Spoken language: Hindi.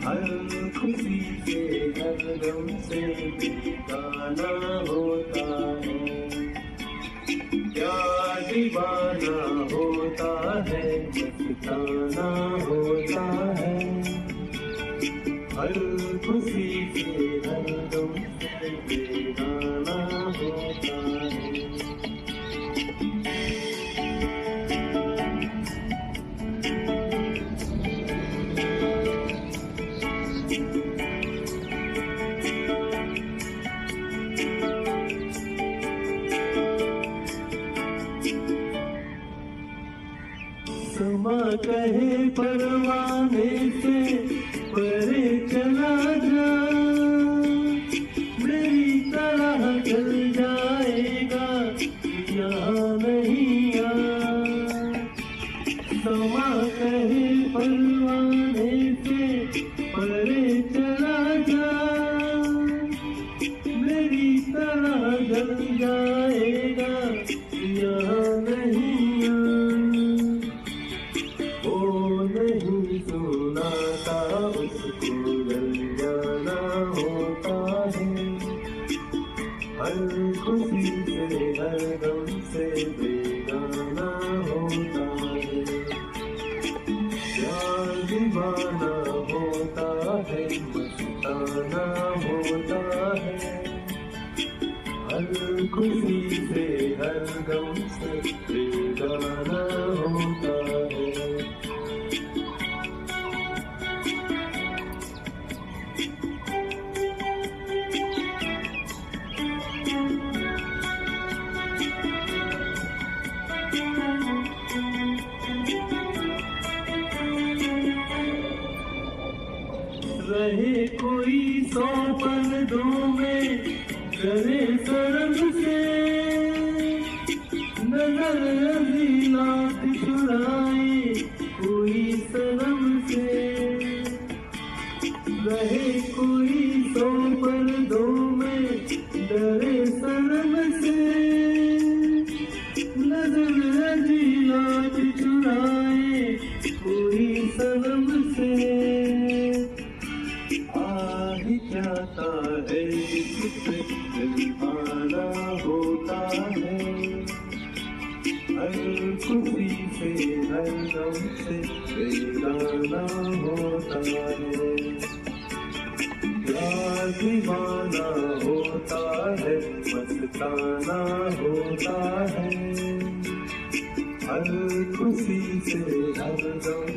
हर खुशी से हर गम से बेगाना होता है। क्या दीवाना होता है, मस्ताना होता है। हर खुशी से हर गम से बेगाना होता है। समा कहे परवाने से परे चला जा, मेरी तरह चल जाएगा यहाँ नहीं आ। समा कहे परवाने से परे चला जा, मेरी तरह जल जाएगा यहाँ नहीं आ। नहीं सुनाता उसको जल जाना होता है। हर खुशी से हर गम से बेगाना होता है। प्यार दीवाना होता है, मस्ताना होता है। हर खुशी से हर गम से बेगाना होता है। रहे कोई 100 पर्दों में करे शर्म से, नजर अभी लाख चुराए कोई शर्म से। रहे कोई 100 पर्दों में डरे शर्म से, नजर अभी लाख चुराए कोई शर्म से। जाता है जिससे दिलवाना होता है। हर खुशी से हर गम से बेगाना होता है। क्या दीवाना होता है, मस्ताना होता है। हर खुशी से हर गम